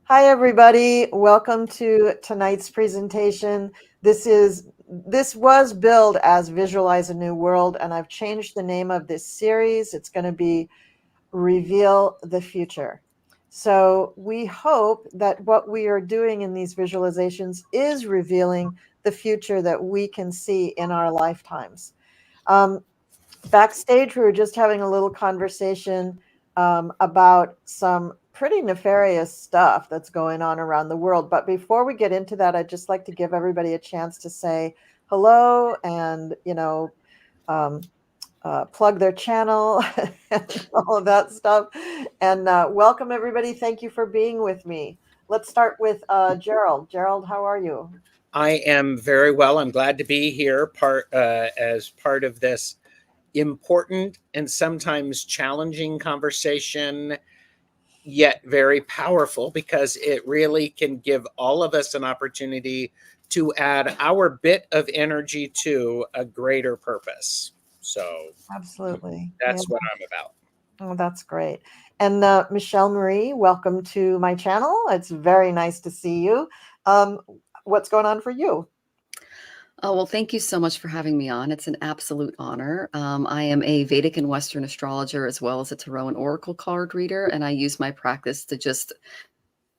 Hi, everybody. Welcome to tonight's presentation. This was billed as Visualize a New World, and I've changed the name of this series. It's going to be Reveal the Future. So we hope that what we are doing in these visualizations is revealing the future that we can see in our lifetimes. Backstage, we were just having a little conversation about some pretty nefarious stuff that's going on around the world. But before we get into that, I'd just like to give everybody a chance to say hello and, um, plug their channel and all of that stuff. And welcome, everybody. Thank you for being with me. Let's start with Gerald. Gerald, how are you? I am very well. I'm glad to be here as part of this important and sometimes challenging conversation, yet very powerful because it really can give all of us an opportunity to add our bit of energy to a greater purpose. So Absolutely. Yeah. that's what I'm about. Oh, that's great. And Michelle Marie, welcome to my channel. It's very nice to see you. Um, what's going on for you? Oh, well, thank you so much for having me on. It's an absolute honor. I am a Vedic and Western astrologer as well as a Tarot and Oracle card reader, and I use my practice to just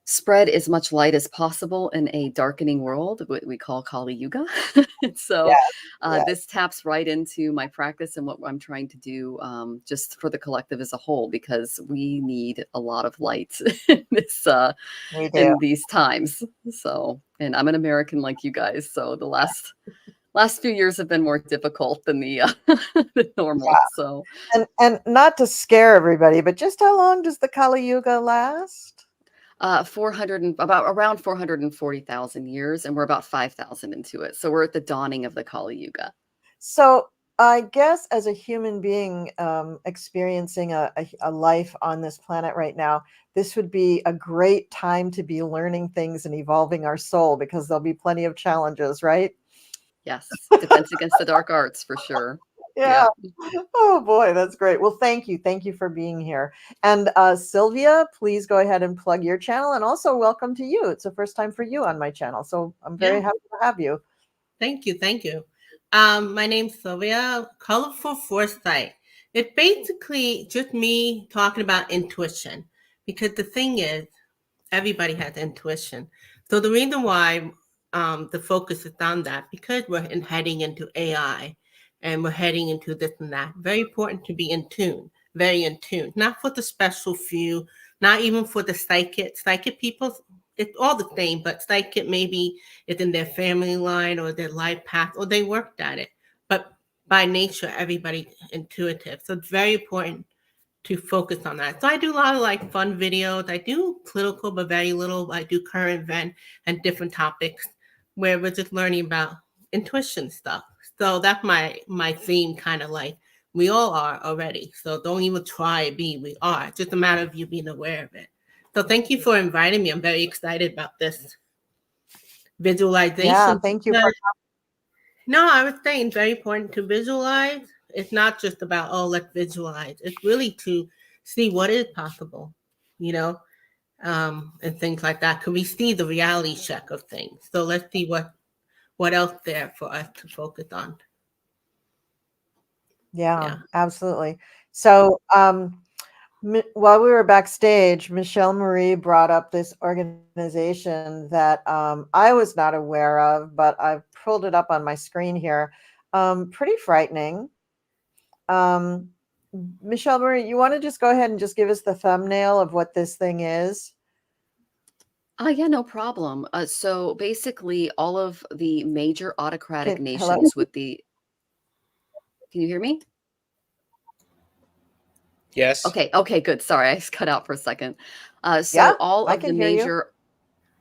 spread as much light as possible in a darkening world, what we call Kali Yuga. So Yes, yes. this taps right into my practice and what I'm trying to do just for the collective as a whole, because we need a lot of light in We do. in these times. So, and I'm an American like you guys, so the last few years have been more difficult than the normal. Yeah. So And not to scare everybody, but just how long does the Kali Yuga last? 400 and about around 440,000 years, and we're about 5,000 into it. So we're at the dawning of the Kali Yuga. So I guess as a human being experiencing a life on this planet right now, this would be a great time to be learning things and evolving our soul because there'll be plenty of challenges, right? Yes, defense against the dark arts for sure. Yeah. Yeah. Oh boy, that's great. Well, thank you. Thank you for being here. And Sylvia, please go ahead and plug your channel. And also welcome to you. It's the first time for you on my channel. So I'm very Yeah, happy to have you. thank you, thank you. My name's Sylvia, Colorful Foresight. It's basically just me talking about intuition because the thing is, everybody has intuition. So the reason why the focus is on that, because heading into AI and we're heading into this and that, very important to be in tune, very in tune, not for the special few, not even for the psychic people. It's all the same, but psychic maybe is in their family line or their life path, or they worked at it. But by nature, everybody intuitive. So it's very important to focus on that. So I do a lot of like fun videos. I do political, but very little. I do current event and different topics where we're just learning about intuition stuff. So that's my theme, kind of like we all are already. So don't even try be. We are. It's just a matter of you being aware of it. So thank you for inviting me. I'm very excited about this Yeah, visualization. thank you for. No, I was saying very important to visualize. It's not just about, oh, let's visualize. It's really to see what is possible, you know, and things like that. Could we see the reality check of things? So let's see what else there for us to focus on. Yeah, Yeah. absolutely. So while we were backstage, Michelle Marie brought up this organization that I was not aware of, but I've pulled it up on my screen here. Pretty frightening. Um, Michelle Marie, you want to just go ahead and just give us the thumbnail of what this thing is? Yeah, no problem. So basically, all of the major autocratic Hello? nations with the. Can you hear me? Yes. Okay, good. Sorry, I just cut out for a second. Yeah, So all I of the can hear you. major.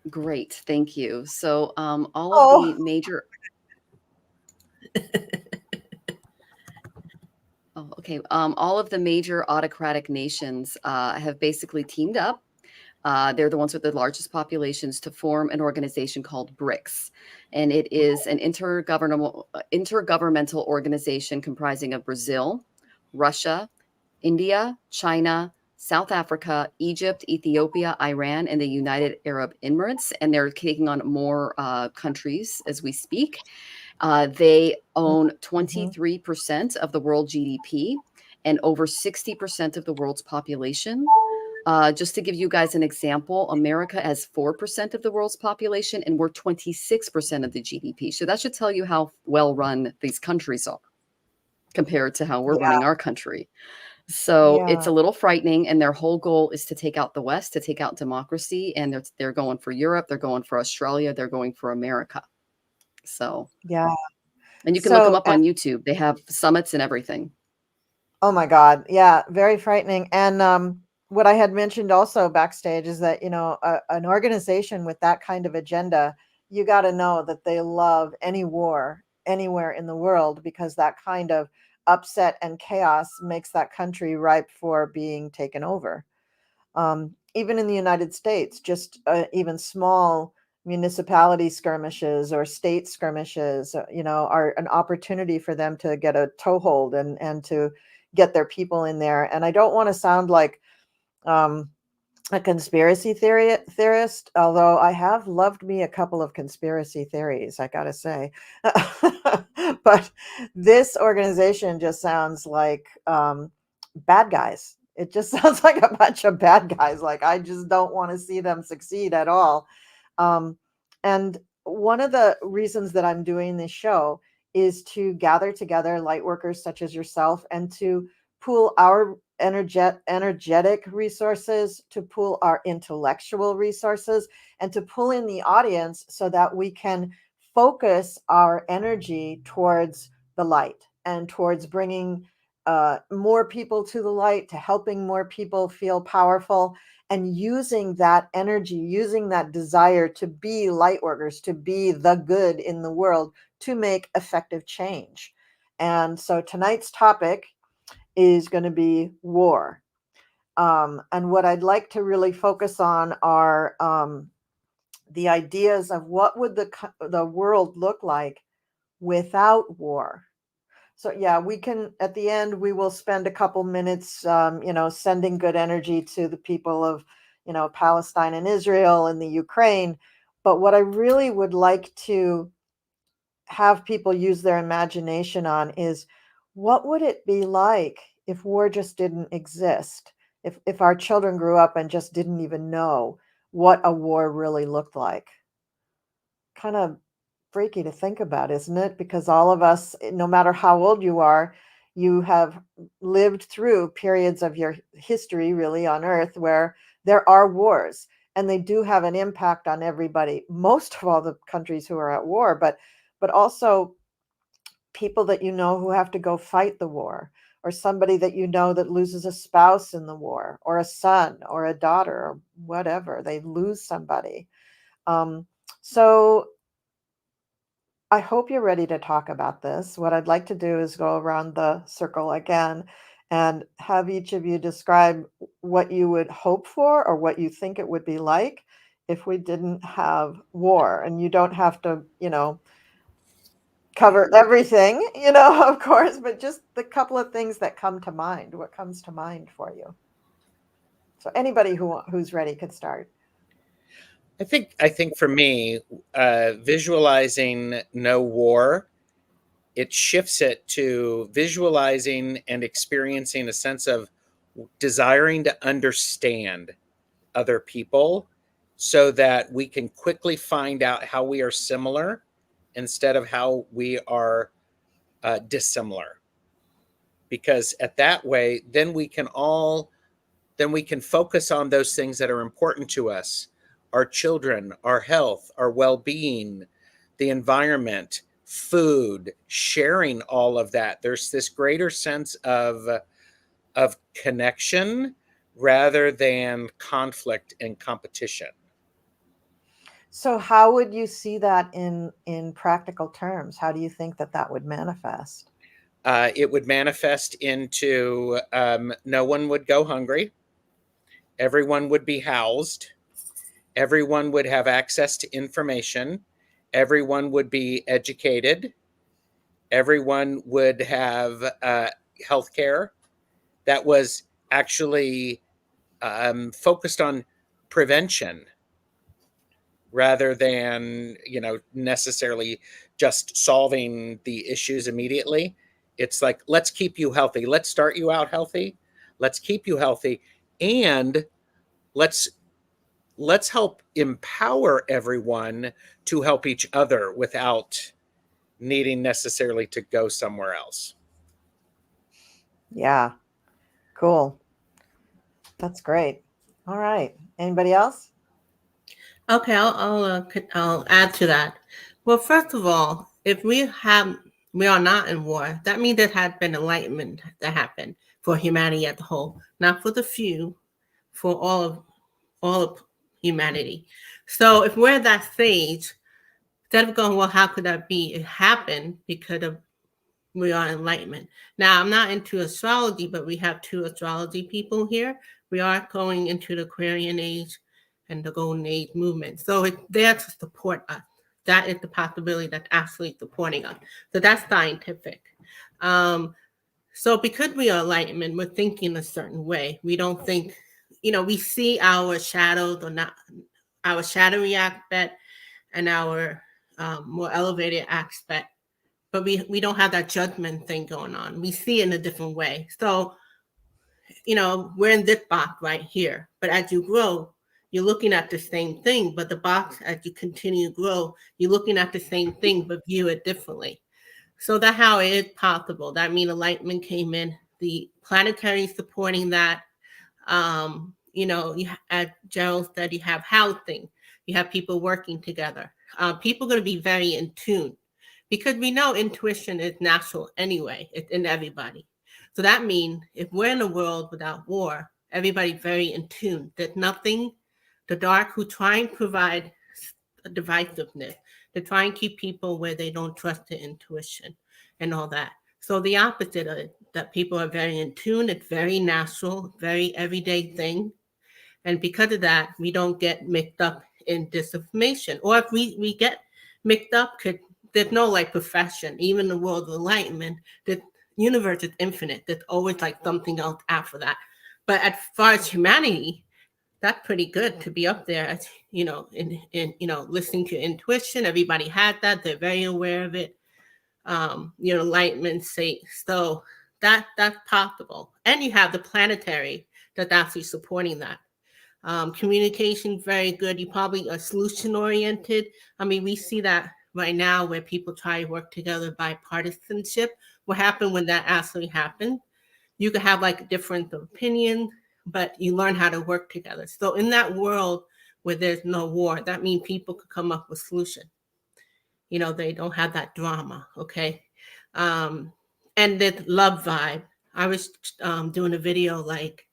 Great, thank you. So all of Oh, the major. Oh, okay. All of the major autocratic nations have basically teamed up. They're the ones with the largest populations to form an organization called BRICS. And it is an intergovernmental organization comprising of Brazil, Russia, India, China, South Africa, Egypt, Ethiopia, Iran, and the United Arab Emirates. And they're taking on more countries as we speak. They own 23% of the world GDP and over 60% of the world's population. Just to give you guys an example, America has 4% of the world's population, and we're 26% of the GDP. So that should tell you how well run these countries are compared to how we're running our country. So it's a little frightening, and their whole goal is to take out the West, to take out democracy, and they're going for Europe, they're going for Australia, they're going for America. So Yeah. and you can look them up on YouTube. They have summits and everything. Oh my God. Yeah. Very frightening. And what I had mentioned also backstage is that, you know, an organization with that kind of agenda, you got to know that they love any war anywhere in the world, because that kind of upset and chaos makes that country ripe for being taken over. Even in the United States, just even small municipality skirmishes or state skirmishes, you know, are an opportunity for them to get a toehold and to get their people in there. And I don't want to sound like a conspiracy theorist, although I have loved me a couple of conspiracy theories, I gotta say. But this organization just sounds like bad guys. It just sounds like a bunch of bad guys. Like, I just don't want to see them succeed at all. And one of the reasons that I'm doing this show is to gather together light workers such as yourself and to pool our energetic resources, to pool our intellectual resources, and to pull in the audience so that we can focus our energy towards the light and towards bringing more people to the light, to helping more people feel powerful, and using that energy, using that desire to be light workers, to be the good in the world, to make effective change. And so tonight's topic is going to be war. And what I'd like to really focus on are the ideas of what would the world look like without war. So yeah, we can, at the end, we will spend a couple minutes, you know, sending good energy to the people of, you know, Palestine and Israel and the Ukraine. But what I really would like to have people use their imagination on is, what would it be like if war just didn't exist? If our children grew up and just didn't even know what a war really looked like. Kind of freaky to think about, isn't it? Because all of us, no matter how old you are, you have lived through periods of your history really on Earth where there are wars, and they do have an impact on everybody. Most of all the countries who are at war, but also people that you know who have to go fight the war, or somebody that you know that loses a spouse in the war, or a son or a daughter, or whatever. They lose somebody. So I hope you're ready to talk about this. What I'd like to do is go around the circle again and have each of you describe what you would hope for or what you think it would be like if we didn't have war. And you don't have to, you know, cover everything, you know, of course, but just the couple of things that come to mind. What comes to mind for you? So anybody who's ready could start. I think for me, visualizing no war, it shifts it to visualizing and experiencing a sense of desiring to understand other people so that we can quickly find out how we are similar instead of how we are dissimilar. Because at that way, then we can focus on those things that are important to us: our children, our health, our well-being, the environment, food, sharing all of that. There's this greater sense of connection rather than conflict and competition. So how would you see that in practical terms? How do you think that would manifest? It would manifest into no one would go hungry. Everyone would be housed. Everyone would have access to information. Everyone would be educated. Everyone would have health care that was actually focused on prevention rather than, necessarily just solving the issues immediately. It's like, let's keep you healthy. Let's start you out healthy. Let's keep you healthy. And let's help empower everyone to help each other without needing necessarily to go somewhere else. Yeah. Cool. That's great. All right. Anybody else? Okay, I'll add to that. Well, first of all, if we are not in war, that means there had been enlightenment that happened for humanity as a whole, not for the few, for all of humanity. So if we're at that stage, instead of going, well, how could that be? It happened because of we are enlightenment. Now, I'm not into astrology, but we have two astrology people here. We are going into the Aquarian age and the Golden Age movement. So it's there to support us. That is the possibility that's actually supporting us. So that's scientific. So because we are enlightenment, we're thinking a certain way. We don't think, we see our shadows or not, our shadowy aspect and our more elevated aspect, but we don't have that judgment thing going on. We see it in a different way. So, we're in this box right here, but as you grow, you're looking at the same thing, but the box, as you continue to grow, you're looking at the same thing, but view it differently. So that's how it is possible. That means enlightenment came in, the planetary supporting that. As Gerald said, you have housing, you have people working together. People are going to be very in tune because we know intuition is natural anyway. It's in everybody. So that means if we're in a world without war, everybody's very in tune. There's nothing, the dark who try and provide divisiveness, to try and keep people where they don't trust their intuition and all that. So the opposite of it, that people are very in tune, it's very natural, very everyday thing. And because of that, we don't get mixed up in disinformation. Or if we get mixed up, there's no like profession, even in the world of enlightenment, the universe is infinite. There's always like something else after that. But as far as humanity, that's pretty good to be up there, as in listening to intuition. Everybody had that. They're very aware of it. Enlightenment say so that's possible. And you have the planetary that's actually supporting that. Communication, very good. You probably are solution oriented. I mean, we see that right now where people try to work together by partisanship. What happened when that actually happened? You could have like a difference of opinion, but you learn how to work together. So in that world where there's no war, that means people could come up with solutions. They don't have that drama, okay? And the love vibe. I was doing a video like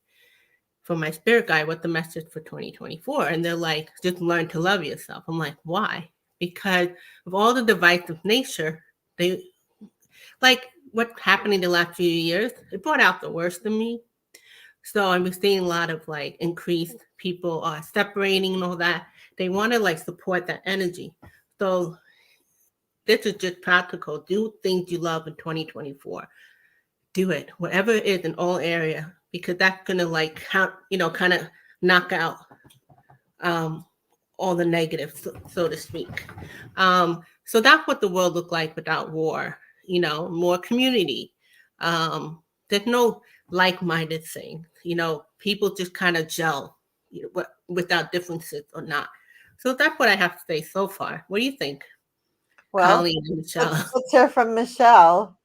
for my spirit guide, what the message for 2024. And they're like, just learn to love yourself. I'm like, why? Because of all the divisive nature, they like what's happening the last few years, it brought out the worst in me. So I'm seeing a lot of like increased people are separating and all that. They want to like support that energy. So this is just practical. Do things you love in 2024. Do it, whatever it is in all area, because that's gonna like kind of knock out all the negatives, so to speak. So that's what the world looked like without war. More community. There's no like-minded thing. People just kind of gel, without differences or not. So that's what I have to say so far. What do you think, Well, Colleen and Michelle? let's hear from Michelle.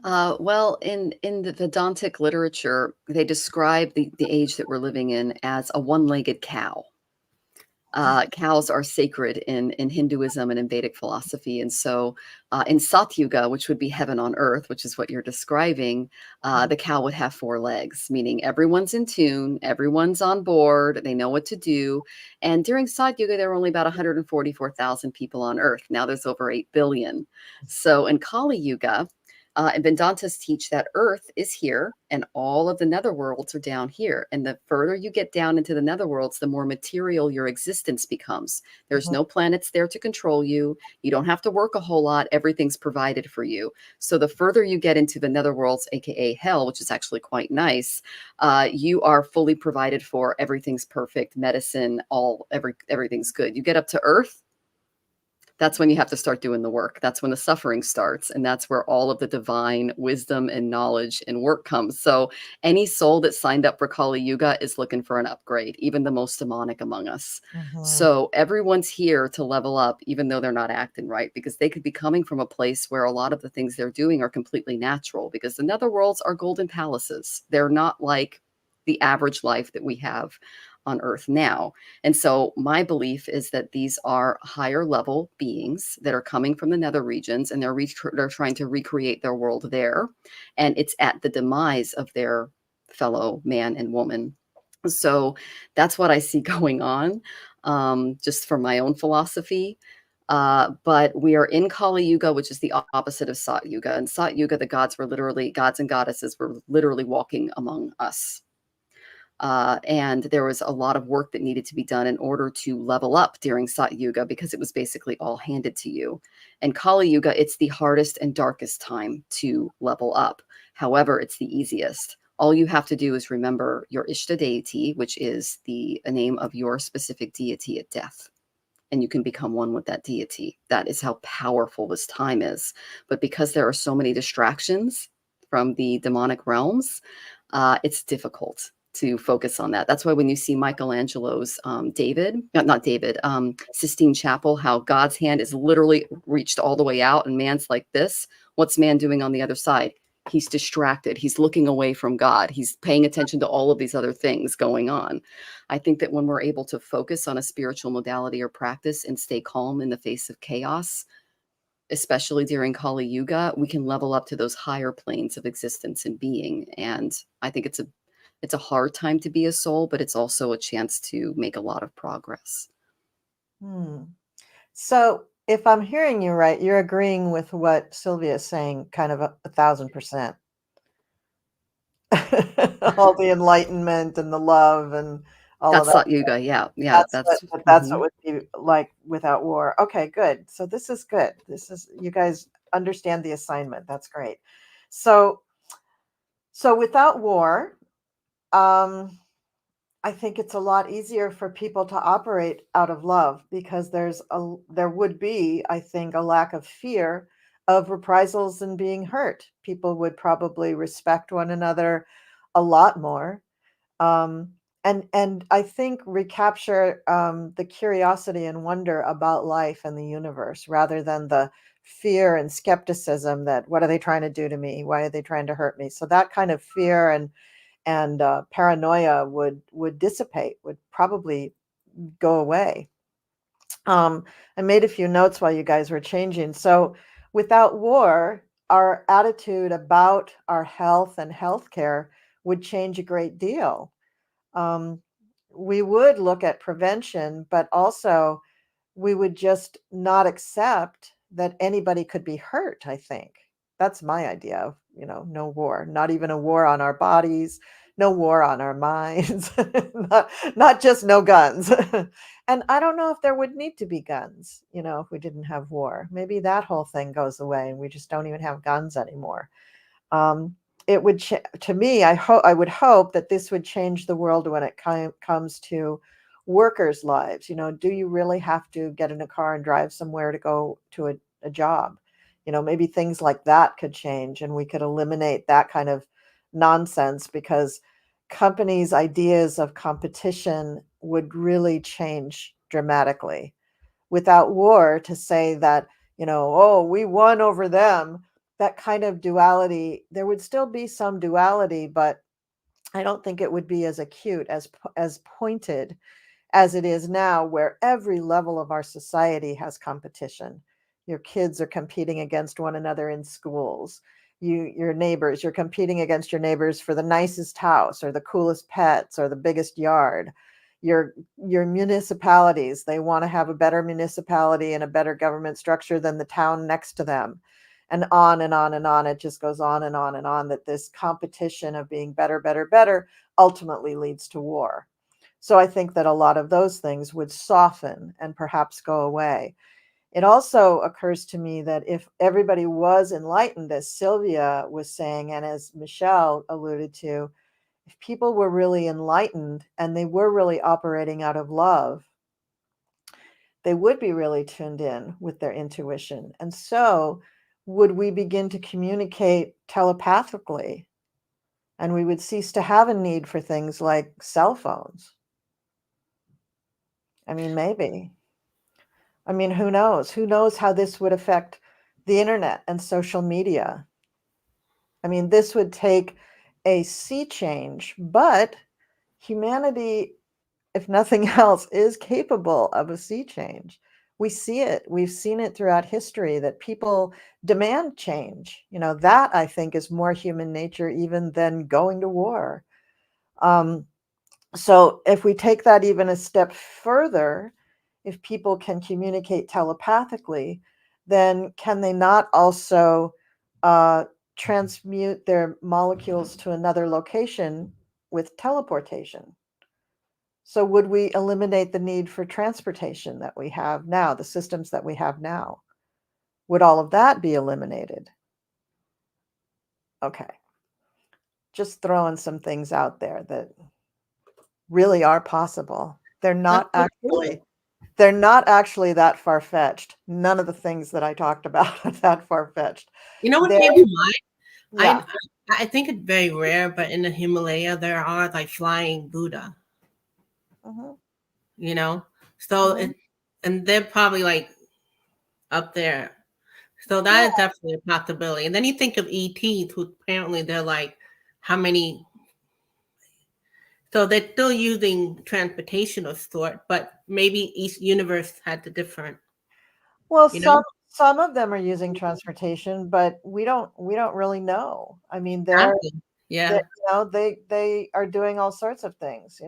Well, in the Vedantic literature, they describe the age that we're living in as a one-legged cow. Cows are sacred in Hinduism and in Vedic philosophy. And so in Satyuga, which would be heaven on earth, which is what you're describing, the cow would have 4 legs, meaning everyone's in tune, everyone's on board, they know what to do. And during Satyuga, there were only about 144,000 people on earth. Now there's over 8 billion. So in Kali Yuga, And Vedantas teach that Earth is here and all of the netherworlds are down here. And the further you get down into the netherworlds, the more material your existence becomes. There's no planets there to control you. You don't have to work a whole lot. Everything's provided for you. So the further you get into the netherworlds, aka hell, which is actually quite nice, you are fully provided for. Everything's perfect. Medicine, everything's good. You get up to Earth. That's when you have to start doing the work. That's when the suffering starts. And that's where all of the divine wisdom and knowledge and work comes. So any soul that signed up for Kali Yuga is looking for an upgrade, even the most demonic among us. So everyone's here to level up, even though they're not acting right, because they could be coming from a place where a lot of the things they're doing are completely natural, because the netherworlds are golden palaces. They're not like the average life that we have on Earth now. And so my belief is that these are higher level beings that are coming from the nether regions, and they're trying to recreate their world there. And it's at the demise of their fellow man and woman. So that's what I see going on, just from my own philosophy. But we are in Kali Yuga, which is the opposite of Sat Yuga. And Sat Yuga, the gods and goddesses were literally walking among us. And there was a lot of work that needed to be done in order to level up during Sat Yuga, because it was basically all handed to you. And Kali Yuga, it's the hardest and darkest time to level up. However, it's the easiest. All you have to do is remember your Ishta deity, which is a name of your specific deity at death. And you can become one with that deity. That is how powerful this time is. But because there are so many distractions from the demonic realms, it's difficult to focus on that. That's why when you see Michelangelo's Sistine Chapel, how God's hand is literally reached all the way out and man's like this. What's man doing on the other side? He's distracted. He's looking away from God. He's paying attention to all of these other things going on. I think that when we're able to focus on a spiritual modality or practice and stay calm in the face of chaos, especially during Kali Yuga, we can level up to those higher planes of existence and being. And I think it's a hard time to be a soul, but it's also a chance to make a lot of progress. So if I'm hearing you right, you're agreeing with what Sylvia is saying, kind of 1,000%. All the enlightenment and the love and all That's of that. Sat Yuga, yeah. That's what would be like without war. Okay, good. So this is good. You guys understand the assignment. That's great. So without war, I think it's a lot easier for people to operate out of love, because there would be, I think, a lack of fear of reprisals and being hurt. People would probably respect one another a lot more. And I think recapture the curiosity and wonder about life and the universe, rather than the fear and skepticism that, what are they trying to do to me? Why are they trying to hurt me? So that kind of fear and paranoia would dissipate, would probably go away. I made a few notes while you guys were changing. So without war, our attitude about our health and healthcare would change a great deal. We would look at prevention, but also we would just not accept that anybody could be hurt. I think that's my idea of, no war, not even a war on our bodies, no war on our minds, not just no guns. And I don't know if there would need to be guns, if we didn't have war. Maybe that whole thing goes away and we just don't even have guns anymore. It would, to me, I would hope that this would change the world when it comes to workers' lives. Do you really have to get in a car and drive somewhere to go to a job? Maybe things like that could change, and we could eliminate that kind of nonsense, because companies' ideas of competition would really change dramatically. Without war, to say that, oh, we won over them, that kind of duality, there would still be some duality, but I don't think it would be as acute, as pointed as it is now, where every level of our society has competition. Your kids are competing against one another in schools. Your neighbors, you're competing against your neighbors for the nicest house or the coolest pets or the biggest yard. Your municipalities, they want to have a better municipality and a better government structure than the town next to them. and on and on and on. It just goes on and on and on, that this competition of being better, better, better ultimately leads to war. So I think that a lot of those things would soften and perhaps go away. It also occurs to me that if everybody was enlightened, as Sylvia was saying, and as Michelle alluded to, if people were really enlightened and they were really operating out of love, they would be really tuned in with their intuition. And so would we begin to communicate telepathically, and we would cease to have a need for things like cell phones. I mean, maybe. I mean, who knows? Who knows how this would affect the internet and social media? I mean, this would take a sea change, but humanity, if nothing else, is capable of a sea change. We see it. We've seen it throughout history that people demand change. That I think is more human nature even than going to war. So if we take that even a step further, if people can communicate telepathically, then can they not also transmute their molecules to another location with teleportation? So would we eliminate the need for transportation that we have now, the systems that we have now? Would all of that be eliminated? Okay. Just throwing some things out there that really are possible. They're not actually that far-fetched. None of the things that I talked about are that far-fetched. You know what came to mind? Yeah. I think it's very rare, but in the Himalaya there are like flying Buddha. Mhm. So Mhm. and they're probably like up there. So that is definitely a possibility. And then you think of ETs, who apparently they're like, how many? So they're still using transportation of sort, but maybe each universe had the different. Well, You know, some of them are using transportation, but we don't really know. I mean, exactly. Yeah. they are doing all sorts of things.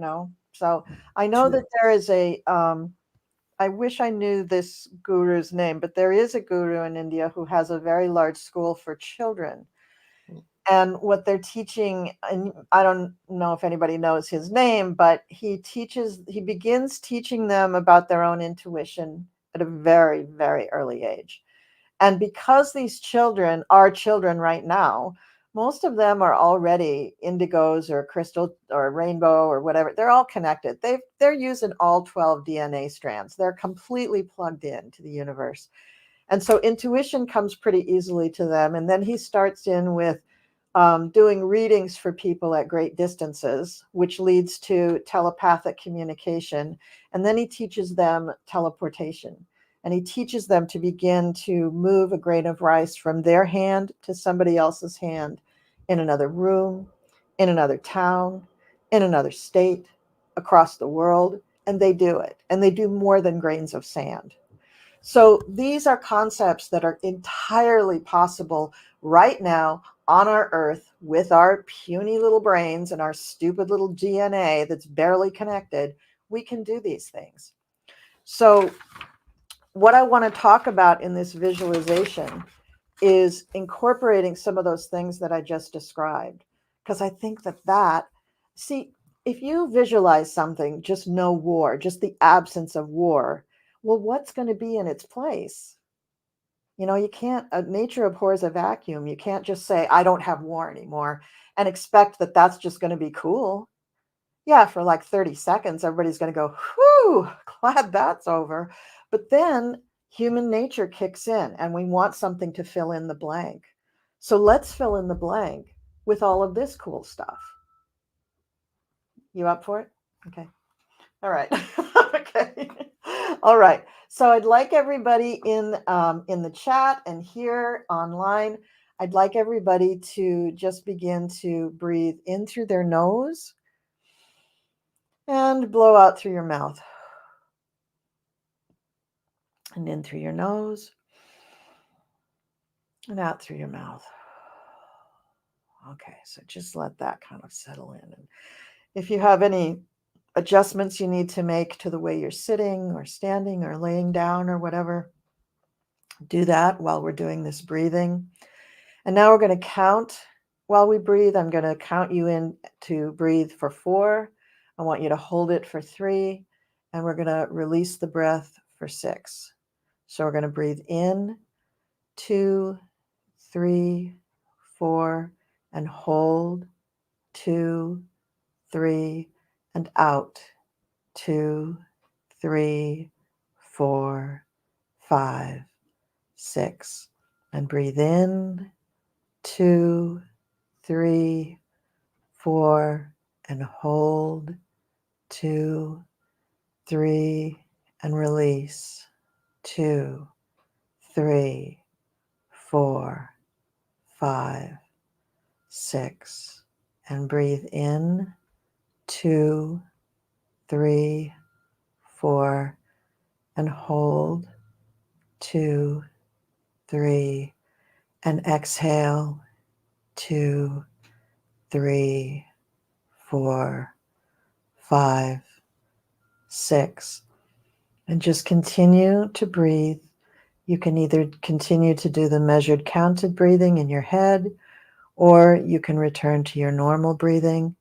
So I know that there is a I wish I knew this guru's name, but there is a guru in India who has a very large school for children. And what they're teaching, and I don't know if anybody knows his name, but he begins teaching them about their own intuition at a very, very early age. And because these children are children right now, most of them are already indigos or crystal or rainbow or whatever. They're all connected. They're using all 12 DNA strands. They're completely plugged into the universe. And so intuition comes pretty easily to them. And then he starts in with doing readings for people at great distances, which leads to telepathic communication. And then he teaches them teleportation. And he teaches them to begin to move a grain of rice from their hand to somebody else's hand in another room, in another town, in another state, across the world. And they do it. And they do more than grains of sand. So these are concepts that are entirely possible right now on our earth with our puny little brains and our stupid little DNA that's barely connected. We can do these things. So what I want to talk about in this visualization is incorporating some of those things that I just described, because I think see, if you visualize something, just no war, just the absence of war, well, what's going to be in its place? You can't, nature abhors a vacuum. You can't just say, I don't have war anymore and expect that that's just going to be cool. Yeah, for like 30 seconds, everybody's going to go, whew, glad that's over. But then human nature kicks in and we want something to fill in the blank. So let's fill in the blank with all of this cool stuff. You up for it? Okay. All right. Okay. All right. So I'd like everybody in the chat and here online, I'd like everybody to just begin to breathe in through their nose and blow out through your mouth. And in through your nose and out through your mouth. Okay, so just let that kind of settle in. And if you have any adjustments you need to make to the way you're sitting or standing or laying down or whatever, Do that while we're doing this breathing. And now we're going to count while we breathe. I'm going to count you in to breathe for 4. I want you to hold it for 3. And we're going to release the breath for 6. So we're going to breathe in, 2, 3, 4, and hold, 2, 3, and out, 2, 3, 4, 5, 6. And breathe in, 2, 3, 4, and hold, 2, 3, and release, 2, 3, 4, 5, 6. And breathe in, 2, 3, 4, and hold, 2, 3, and exhale, 2, 3, 4, 5, 6. And just continue to breathe. You can either continue to do the measured counted breathing in your head, or you can return to your normal breathing.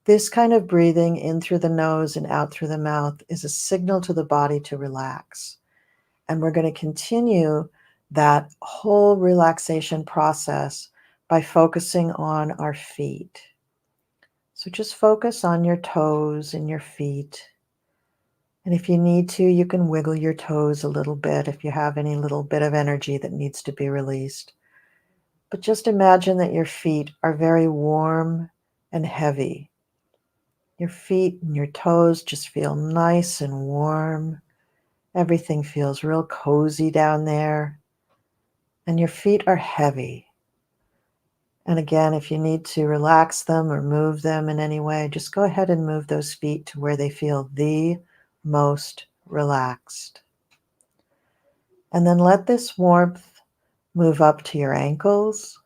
This kind of breathing in through the nose and out through the mouth is a signal to the body to relax. And we're going to continue that whole relaxation process by focusing on our feet. So just focus on your toes and your feet. And if you need to, you can wiggle your toes a little bit if you have any little bit of energy that needs to be released. But just imagine that your feet are very warm and heavy. Your feet and your toes just feel nice and warm. Everything feels real cozy down there. And your feet are heavy. And again, if you need to relax them or move them in any way, just go ahead and move those feet to where they feel the most relaxed. And then let this warmth move up to your ankles.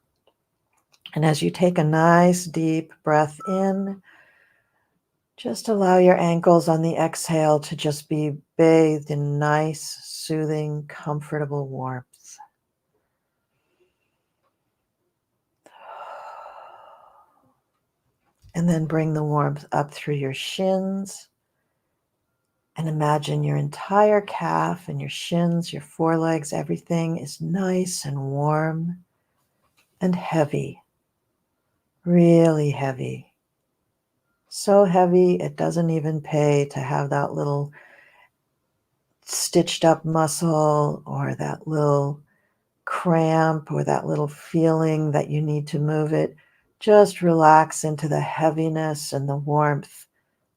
And as you take a nice deep breath in, just allow your ankles on the exhale to just be bathed in nice, soothing, comfortable warmth. And then bring the warmth up through your shins. And imagine your entire calf and your shins, your forelegs, everything is nice and warm and heavy. Really heavy. So heavy it doesn't even pay to have that little stitched up muscle or that little cramp or that little feeling that you need to move it. Just relax into the heaviness and the warmth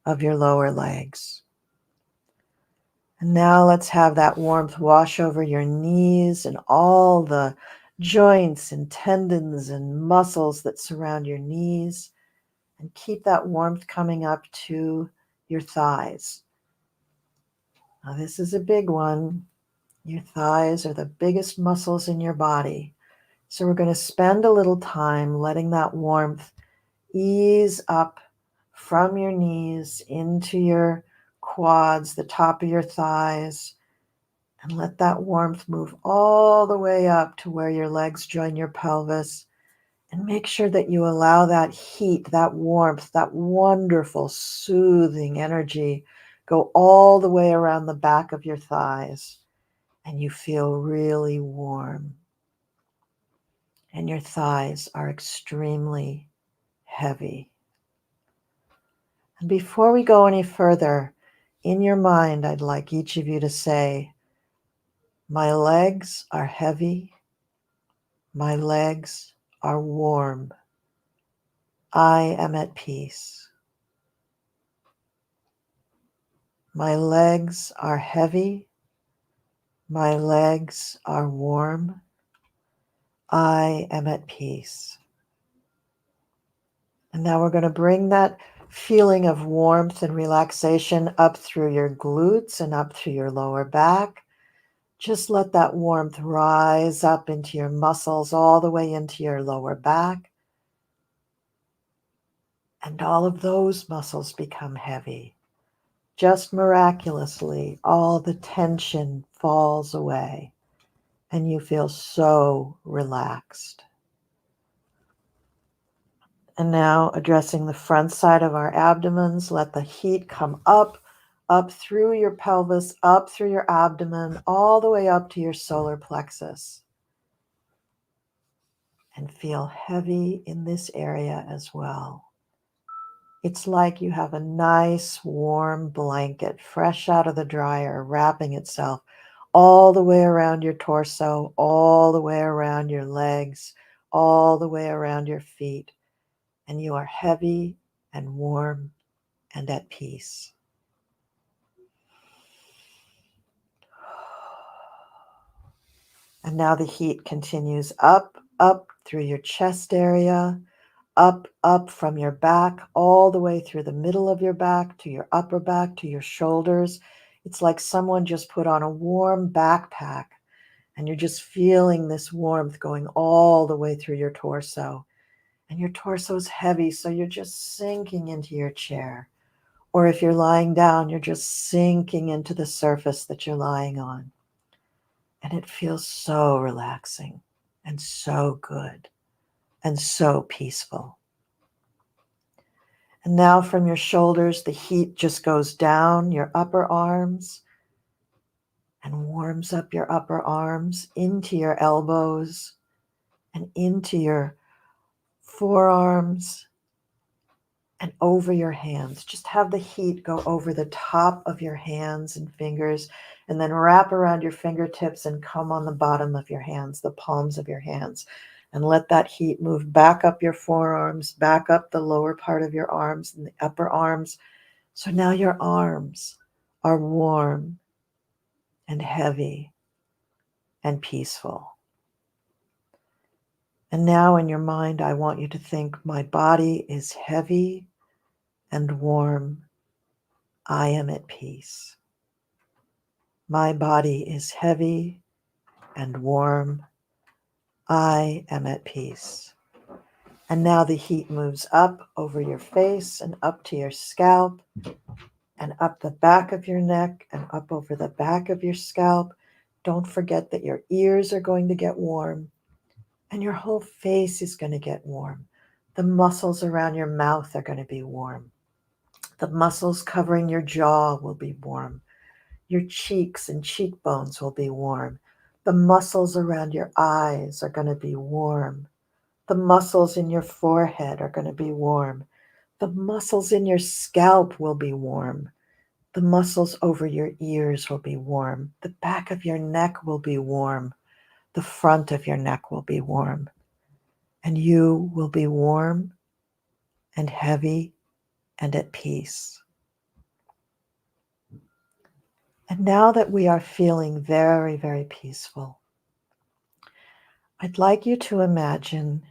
of your lower legs. And now let's have that warmth wash over your knees and all the joints and tendons and muscles that surround your knees. And keep that warmth coming up to your thighs. Now, this is a big one. Your thighs are the biggest muscles in your body. So we're going to spend a little time letting that warmth ease up from your knees into your quads, the top of your thighs, and let that warmth move all the way up to where your legs join your pelvis. And make sure that you allow that heat, that warmth, that wonderful, soothing energy go all the way around the back of your thighs. And you feel really warm. And your thighs are extremely heavy. And before we go any further, in your mind, I'd like each of you to say, my legs are heavy. My legs are warm. I am at peace. My legs are heavy. My legs are warm. I am at peace. And now we're going to bring that feeling of warmth and relaxation up through your glutes and up through your lower back. Just let that warmth rise up into your muscles all the way into your lower back. And all of those muscles become heavy. Just miraculously, all the tension falls away. and you feel so relaxed. And now addressing the front side of our abdomens, let the heat come up through your pelvis, up through your abdomen, all the way up to your solar plexus. And feel heavy in this area as well. It's like you have a nice warm blanket fresh out of the dryer wrapping itself all the way around your torso, all the way around your legs, all the way around your feet. And you are heavy and warm and at peace. And now the heat continues up through your chest area, up from your back, all the way through the middle of your back, to your upper back, to your shoulders. It's like someone just put on a warm backpack, and you're just feeling this warmth going all the way through your torso. And your torso is heavy, so you're just sinking into your chair. Or if you're lying down, you're just sinking into the surface that you're lying on. And it feels so relaxing and so good and so peaceful. And now from your shoulders, the heat just goes down your upper arms and warms up your upper arms into your elbows and into your forearms and over your hands. Just have the heat go over the top of your hands and fingers, and then wrap around your fingertips and come on the bottom of your hands, the palms of your hands. And let that heat move back up your forearms, back up the lower part of your arms and the upper arms. So now your arms are warm and heavy and peaceful. And now in your mind, I want you to think, my body is heavy and warm. I am at peace. My body is heavy and warm. I am at peace. And now the heat moves up over your face and up to your scalp and up the back of your neck and up over the back of your scalp. Don't forget that your ears are going to get warm and your whole face is going to get warm. The muscles around your mouth are going to be warm. The muscles covering your jaw will be warm. Your cheeks and cheekbones will be warm. The muscles around your eyes are going to be warm. The muscles in your forehead are going to be warm. The muscles in your scalp will be warm. The muscles over your ears will be warm. The back of your neck will be warm. The front of your neck will be warm. And you will be warm and heavy and at peace. And now that we are feeling very, very peaceful, I'd like you to imagine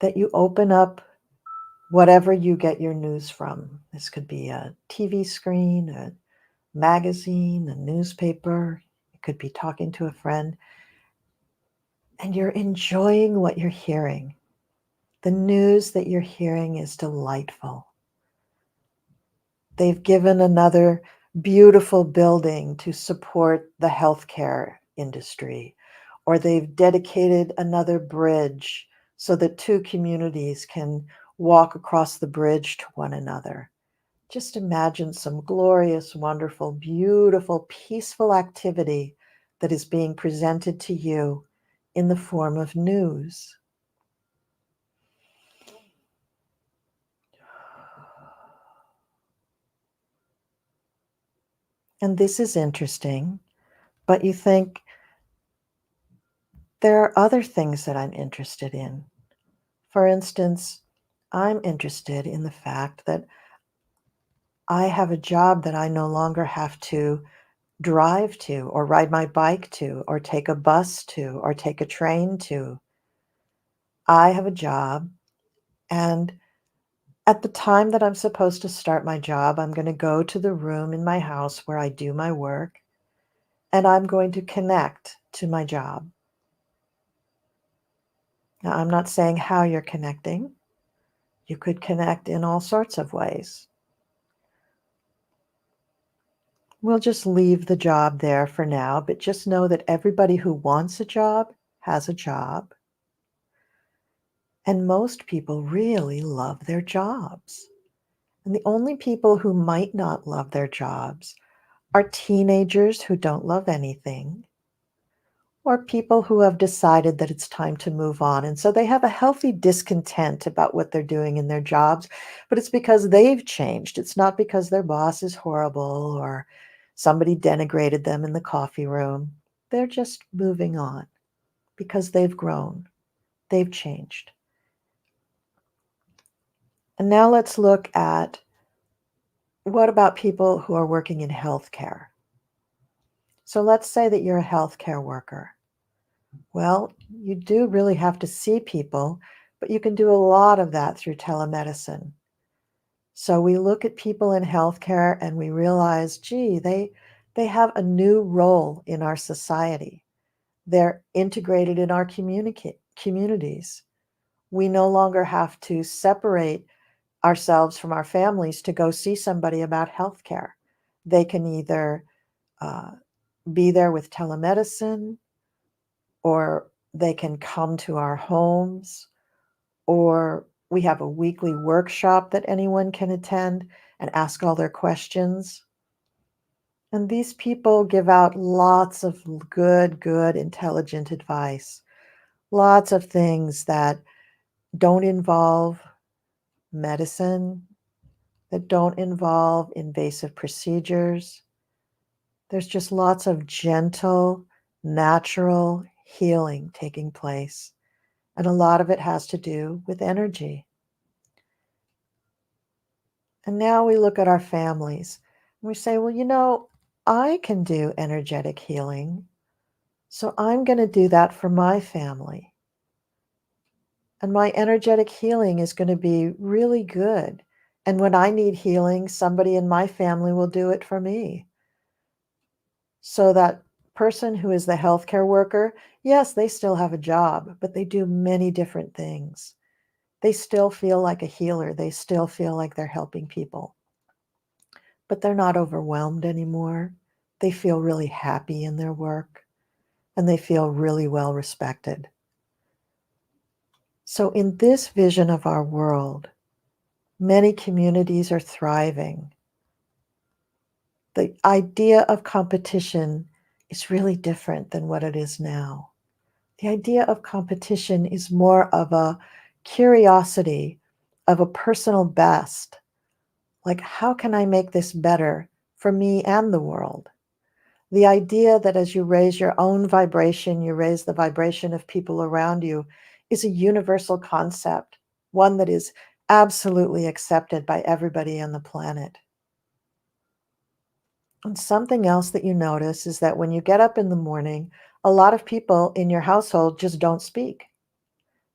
that you open up whatever you get your news from. This could be a TV screen, a magazine, a newspaper. It could be talking to a friend. And you're enjoying what you're hearing. The news that you're hearing is delightful. They've given another beautiful building to support the healthcare industry, or they've dedicated another bridge so that two communities can walk across the bridge to one another. Just imagine some glorious, wonderful, beautiful, peaceful activity that is being presented to you in the form of news. And this is interesting, but you think, there are other things that I'm interested in. For instance, I'm interested in the fact that I have a job that I no longer have to drive to, or ride my bike to, or take a bus to, or take a train to. I have a job, and at the time that I'm supposed to start my job, I'm going to go to the room in my house where I do my work, and I'm going to connect to my job. Now, I'm not saying how you're connecting. You could connect in all sorts of ways. We'll just leave the job there for now, but just know that everybody who wants a job has a job. And most people really love their jobs. And the only people who might not love their jobs are teenagers who don't love anything, or people who have decided that it's time to move on. And so they have a healthy discontent about what they're doing in their jobs, but it's because they've changed. It's not because their boss is horrible or somebody denigrated them in the coffee room. They're just moving on because they've grown, they've changed. And now let's look at what about people who are working in healthcare? So let's say that you're a healthcare worker. Well, you do really have to see people, but you can do a lot of that through telemedicine. So we look at people in healthcare and we realize, gee, they have a new role in our society. They're integrated in our communities. We no longer have to separate ourselves from our families to go see somebody about healthcare. They can either be there with telemedicine, or they can come to our homes, or we have a weekly workshop that anyone can attend and ask all their questions. And these people give out lots of good, intelligent advice, lots of things that don't involve medicine, that don't involve invasive procedures. There's just lots of gentle, natural healing taking place. And a lot of it has to do with energy. And now we look at our families and we say, well, I can do energetic healing. So I'm going to do that for my family. And my energetic healing is going to be really good. And when I need healing, somebody in my family will do it for me. So that person who is the healthcare worker, yes, they still have a job, but they do many different things. They still feel like a healer. They still feel like they're helping people. But they're not overwhelmed anymore. They feel really happy in their work, and they feel really well respected. So in this vision of our world, many communities are thriving. The idea of competition is really different than what it is now. The idea of competition is more of a curiosity of a personal best. Like, how can I make this better for me and the world? The idea that as you raise your own vibration, you raise the vibration of people around you is a universal concept, one that is absolutely accepted by everybody on the planet. And something else that you notice is that when you get up in the morning, a lot of people in your household just don't speak.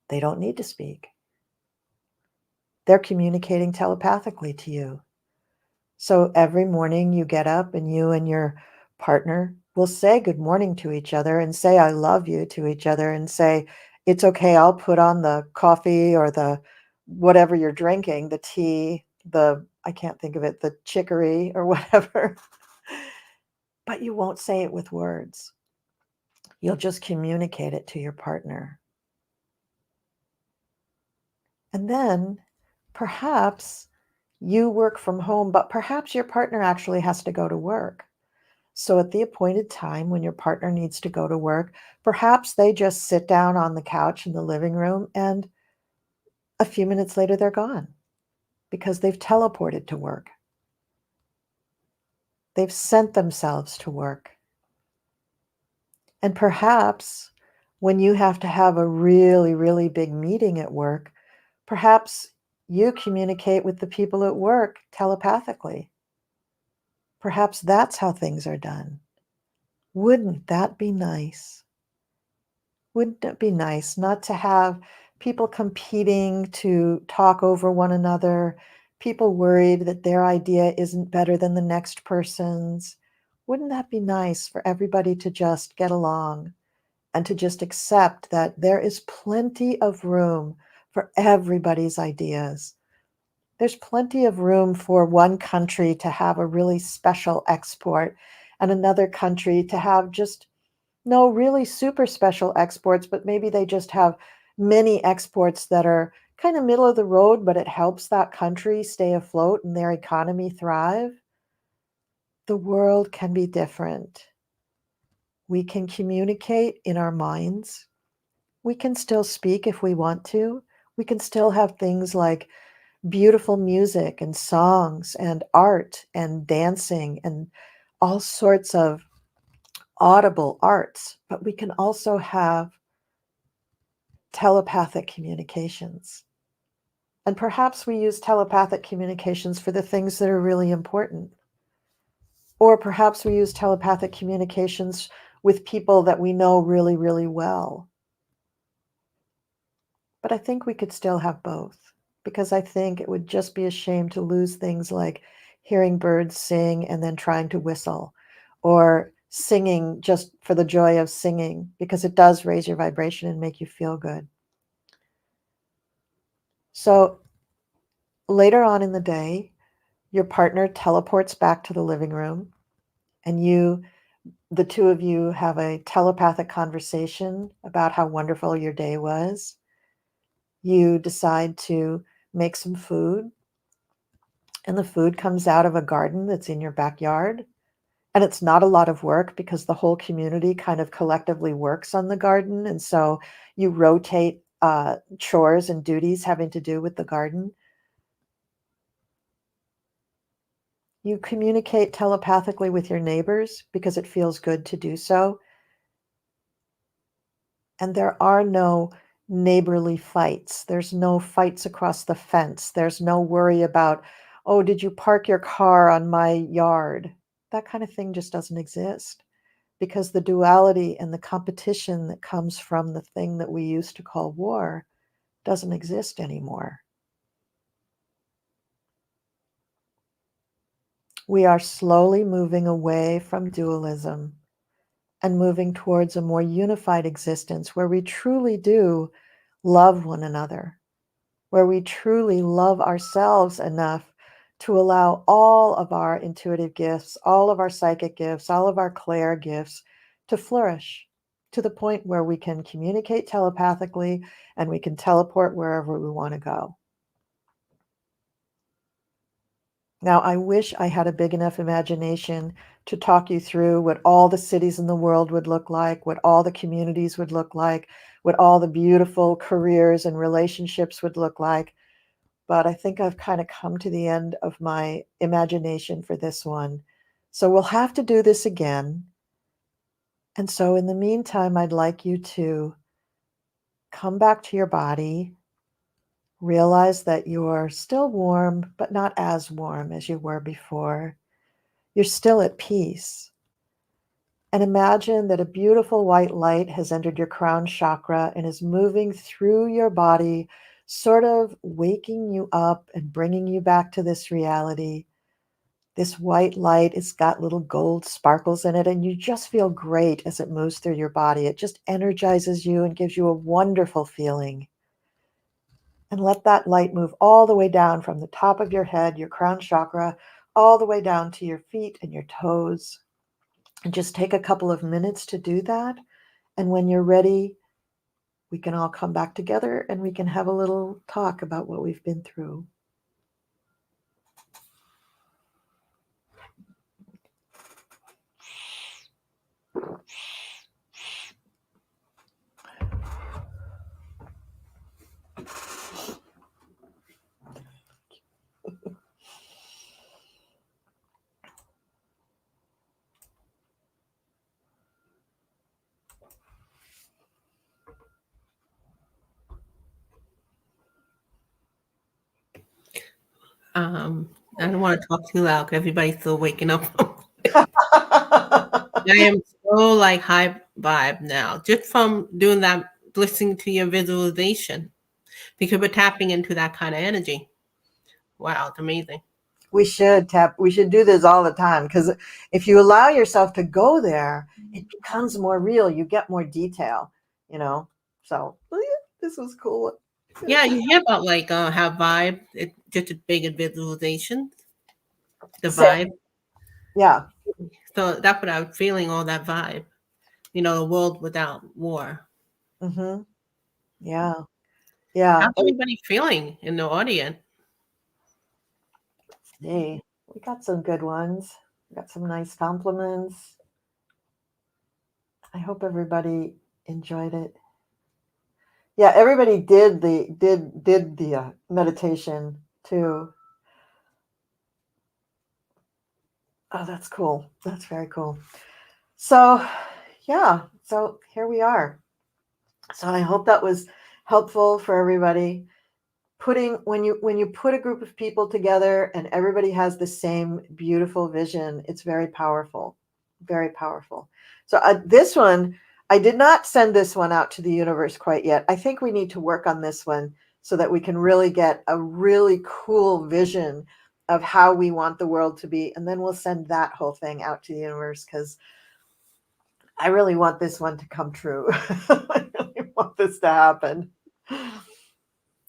They don't need to speak. They're communicating telepathically to you. So every morning you get up and you and your partner will say good morning to each other and say I love you to each other and say, it's okay, I'll put on the coffee or the whatever you're drinking, the tea, I can't think of it, the chicory or whatever. But you won't say it with words. You'll just communicate it to your partner. And then perhaps you work from home, but perhaps your partner actually has to go to work. So at the appointed time when your partner needs to go to work, perhaps they just sit down on the couch in the living room and a few minutes later they're gone because they've teleported to work. They've sent themselves to work. And perhaps when you have to have a really, really big meeting at work, perhaps you communicate with the people at work telepathically. Perhaps that's how things are done. Wouldn't that be nice? Wouldn't it be nice not to have people competing to talk over one another, people worried that their idea isn't better than the next person's? Wouldn't that be nice for everybody to just get along and to just accept that there is plenty of room for everybody's ideas? There's plenty of room for one country to have a really special export and another country to have just no really super special exports, but maybe they just have many exports that are kind of middle of the road, but it helps that country stay afloat and their economy thrive. The world can be different. We can communicate in our minds. We can still speak if we want to. We can still have things like beautiful music and songs and art and dancing and all sorts of audible arts, but we can also have telepathic communications. And perhaps we use telepathic communications for the things that are really important. Or perhaps we use telepathic communications with people that we know really, really well. But I think we could still have both, because I think it would just be a shame to lose things like hearing birds sing and then trying to whistle, or singing just for the joy of singing, because it does raise your vibration and make you feel good. So later on in the day, your partner teleports back to the living room, and the two of you have a telepathic conversation about how wonderful your day was. You decide to make some food, and the food comes out of a garden that's in your backyard. And it's not a lot of work because the whole community kind of collectively works on the garden. And so you rotate chores and duties having to do with the garden. You communicate telepathically with your neighbors because it feels good to do so. And there are no neighborly fights. There's no fights across the fence. There's no worry about, oh, did you park your car on my yard? That kind of thing just doesn't exist, because the duality and the competition that comes from the thing that we used to call war doesn't exist anymore. We are slowly moving away from dualism and moving towards a more unified existence where we truly do love one another, where we truly love ourselves enough to allow all of our intuitive gifts, all of our psychic gifts, all of our clair gifts to flourish to the point where we can communicate telepathically and we can teleport wherever we want to go. Now, I wish I had a big enough imagination to talk you through what all the cities in the world would look like, what all the communities would look like, what all the beautiful careers and relationships would look like. But I think I've kind of come to the end of my imagination for this one. So we'll have to do this again. And so in the meantime, I'd like you to come back to your body. Realize that you're still warm, but not as warm as you were before. You're still at peace. And imagine that a beautiful white light has entered your crown chakra and is moving through your body, sort of waking you up and bringing you back to this reality. This white light, it's got little gold sparkles in it, and you just feel great as it moves through your body. It just energizes you and gives you a wonderful feeling. And let that light move all the way down from the top of your head, your crown chakra, all the way down to your feet and your toes. And just take a couple of minutes to do that. And when you're ready, we can all come back together and we can have a little talk about what we've been through. I don't want to talk too loud because everybody's still waking up. I am so like high vibe now, just from doing that, listening to your visualization, because we're tapping into that kind of energy. Wow, it's amazing. We should do this all the time, because if you allow yourself to go there, it becomes more real. You get more detail, So this was cool. Yeah, you hear about like how vibe, it just a big visualization, the So, vibe. yeah. So that's what I was feeling, all that vibe. A world without war. Mm-hmm. Yeah. Yeah. How's everybody feeling in the audience? Hey, we got some good ones. We got some nice compliments. I hope everybody enjoyed it. Yeah, everybody did the meditation too. Oh, that's cool. That's very cool. So, yeah, so here we are. So I hope that was helpful for everybody. When you put a group of people together and everybody has the same beautiful vision, it's very powerful. Very powerful. So this one, I did not send this one out to the universe quite yet. I think we need to work on this one so that we can really get a really cool vision of how we want the world to be, and then we'll send that whole thing out to the universe, because I really want this one to come true. I really want this to happen.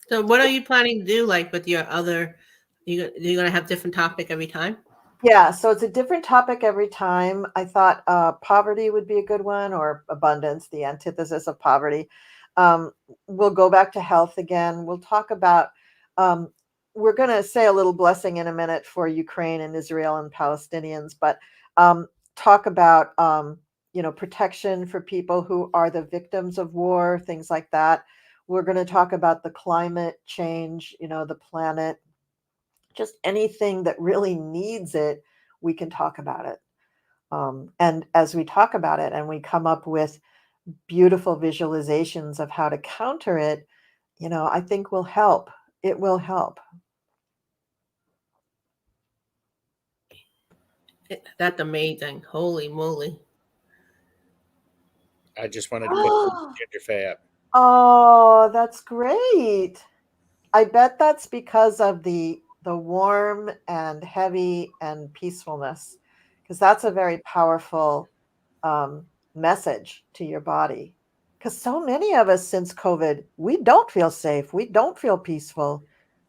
So what are you planning to do like with your other, you're going to have different topic every time? Yeah, so it's a different topic every time. I thought poverty would be a good one, or abundance, the antithesis of poverty. Um, we'll go back to health again. We'll talk about, um, we're going to say a little blessing in a minute for Ukraine and Israel and Palestinians, but talk about, protection for people who are the victims of war, things like that. We're going to talk about the climate change, the planet, just anything that really needs it, we can talk about it. And as we talk about it and we come up with beautiful visualizations of how to counter it, I think will help. It will help. That's amazing. Holy moly. I just wanted to put Ginger Fay up. Oh, that's great. I bet that's because of the warm and heavy and peacefulness, because that's a very powerful message to your body. Because so many of us since COVID, we don't feel safe. We don't feel peaceful.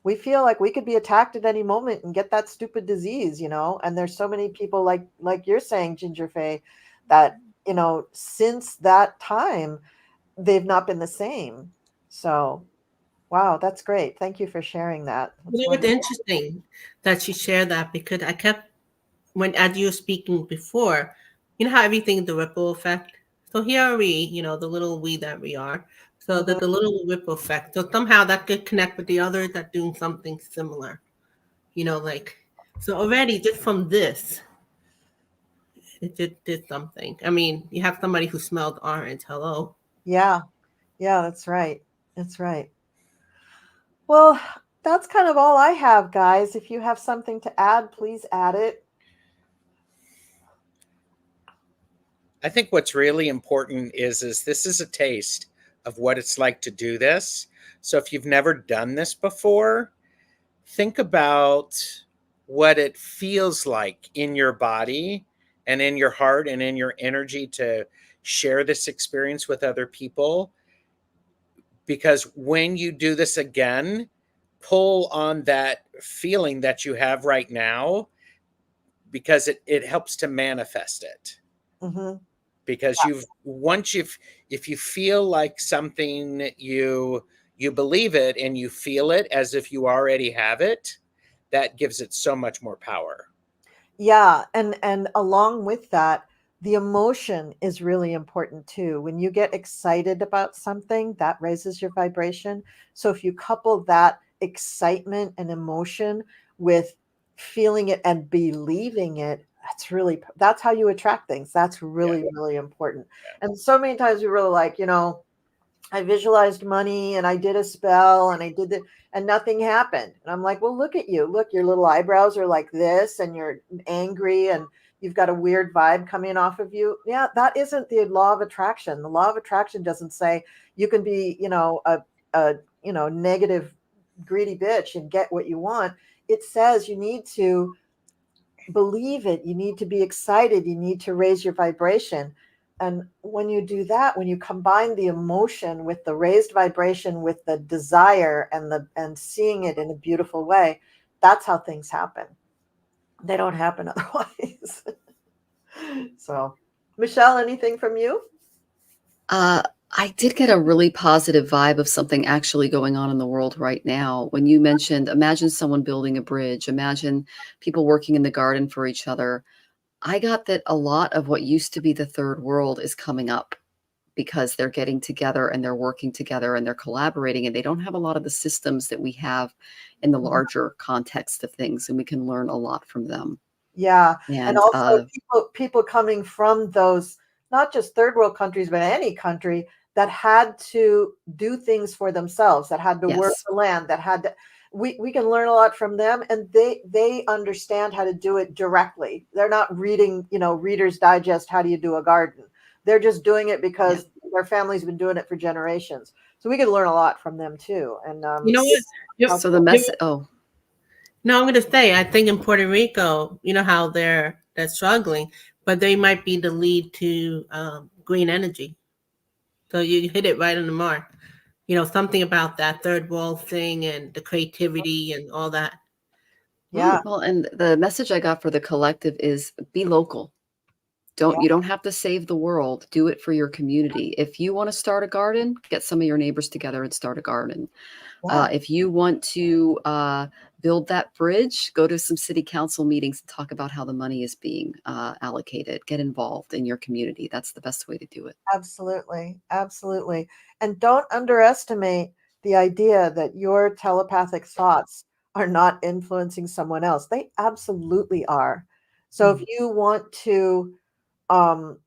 We feel like we could be attacked at any moment and get that stupid disease, And there's so many people like you're saying, Ginger Fay, that since that time they've not been the same. So, wow, that's great. Thank you for sharing that. That's What's wonderful. interesting that she shared that, because I kept, when as you were speaking before, how everything is the ripple effect. So here are we, the little we that we are. So that Mhm. the little ripple effect. So somehow that could connect with the others that doing something similar. Like, so already just from this, it just did something. I mean, you have somebody who smelled orange. Hello. Yeah. Yeah, that's right. That's right. Well, that's kind of all I have, guys. If you have something to add, please add it. I think what's really important is this is a taste of what it's like to do this. So if you've never done this before, think about what it feels like in your body and in your heart and in your energy to share this experience with other people. Because when you do this again, pull on that feeling that you have right now, because it helps to manifest it. Hmm. Because if you feel like something, you believe it and you feel it as if you already have it, that gives it so much more power. Yeah, and along with that, the emotion is really important too. When you get excited about something, that raises your vibration. So if you couple that excitement and emotion with feeling it and believing it, that's how you attract things. That's Yeah, really, really important. And so many times we really like, I visualized money and I did a spell and I did it and nothing happened. And I'm like, well, look at you. Look, your little eyebrows are like this and you're angry and you've got a weird vibe coming off of you. Yeah, that isn't the law of attraction. The law of attraction doesn't say you can be, a negative, greedy bitch and get what you want. It says you need to believe it. You need to be excited. You need to raise your vibration. And when you do that, when you combine the emotion with the raised vibration, with the desire and seeing it in a beautiful way, that's how things happen. They don't happen otherwise. So, Michelle, anything from you? I did get a really positive vibe of something actually going on in the world right now. When you mentioned, imagine someone building a bridge, imagine people working in the garden for each other. I got that a lot of what used to be the third world is coming up because they're getting together and they're working together and they're collaborating, and they don't have a lot of the systems that we have in the larger context of things, and we can learn a lot from them. Yeah. And And also people coming from those, not just third world countries, but any country that had to do things for themselves, that had to work yes, the land, that had to, we can learn a lot from them, and they understand how to do it directly. They're not reading, Reader's Digest, how do you do a garden? They're just doing it because their family's been doing it for generations. So we can learn a lot from them too. And You know what? so the message. No, I'm going to say, I think in Puerto Rico, you know how they're struggling, but they might be the lead to green energy. So you hit it right on the mark. Something about that third world thing and the creativity and all that. yeah. Well, and the message I got for the collective is be local. You don't have to save the world. Do it for your community. If you want to start a garden, get some of your neighbors together and start a garden. Yeah. If you want to build that bridge, go to some city council meetings and talk about how the money is being allocated. Get involved in your community. That's the best way to do it. Absolutely. Absolutely. And don't underestimate the idea that your telepathic thoughts are not influencing someone else. They absolutely are. So if you want to um,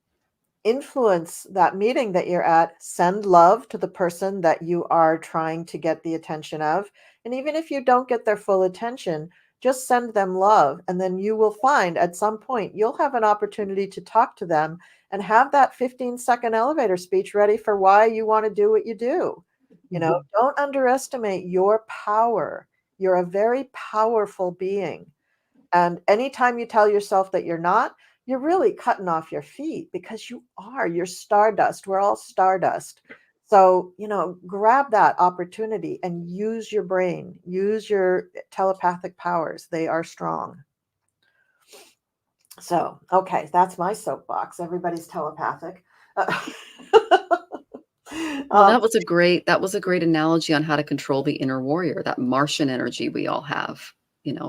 influence that meeting that you're at, send love to the person that you are trying to get the attention of. And even if you don't get their full attention, just send them love. And then you will find at some point you'll have an opportunity to talk to them and have that 15-second elevator speech ready for why you want to do what you do. Don't underestimate your power. You're a very powerful being. And anytime you tell yourself that you're not, you're really cutting off your feet, because you're stardust. We're all stardust. So, grab that opportunity and use your brain, use your telepathic powers. They are strong. So, okay, that's my soapbox. Everybody's telepathic. Well, that was a great analogy on how to control the inner warrior, that Martian energy we all have.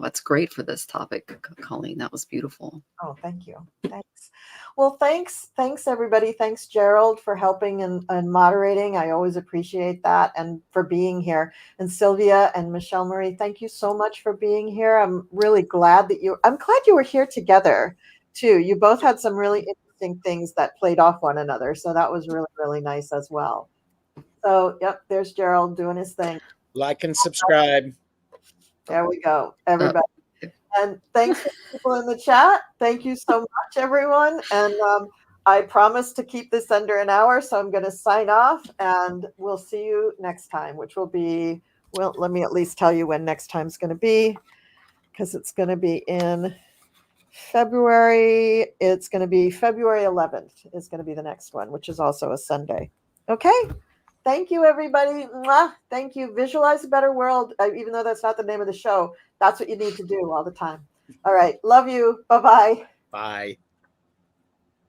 That's great for this topic, Colleen. That was beautiful. Oh, thank you. Thanks. Well, thanks, everybody. Thanks, Gerald, for helping and moderating. I always appreciate that, and for being here. And Sylvia and Michelle Marie, thank you so much for being here. I'm really glad I'm glad you were here together too. You both had some really interesting things that played off one another. So that was really, really nice as well. So, yep, there's Gerald doing his thing. Like and subscribe. There we go, everybody. And thanks to people in the chat. Thank you so much, everyone. And I promise to keep this under an hour, so I'm going to sign off, and we'll see you next time, which will be, well, let me at least tell you when next time's going to be, because it's going to be in February. It's going to be February 11th is going to be the next one, which is also a Sunday. Okay. Thank you, everybody. Mwah. Thank you. Visualize a better world. Even though that's not the name of the show, that's what you need to do all the time. All right. Love you. Bye-bye. Bye.